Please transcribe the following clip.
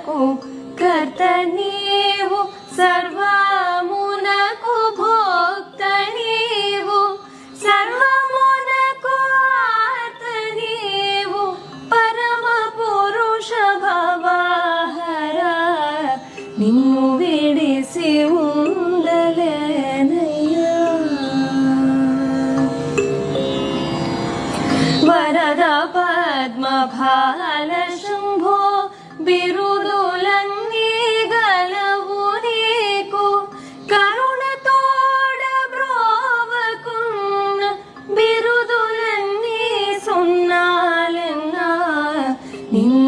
సర్వమునకు కర్త నీవు, సర్వమునకు భోక్త నీవు, సర్వమునకు ఆర్త నీవు, పరమ పురుష భవహర నిన్ను విడిసి ఉండలేనయ్యా. వరద పద్మఫాల శంభో బిరుదులన్నీ గలవు నీకు, కరుణతోడ బ్రోవకున్న బిరుదులన్నీ సున్నాలెన్నా నిన్ను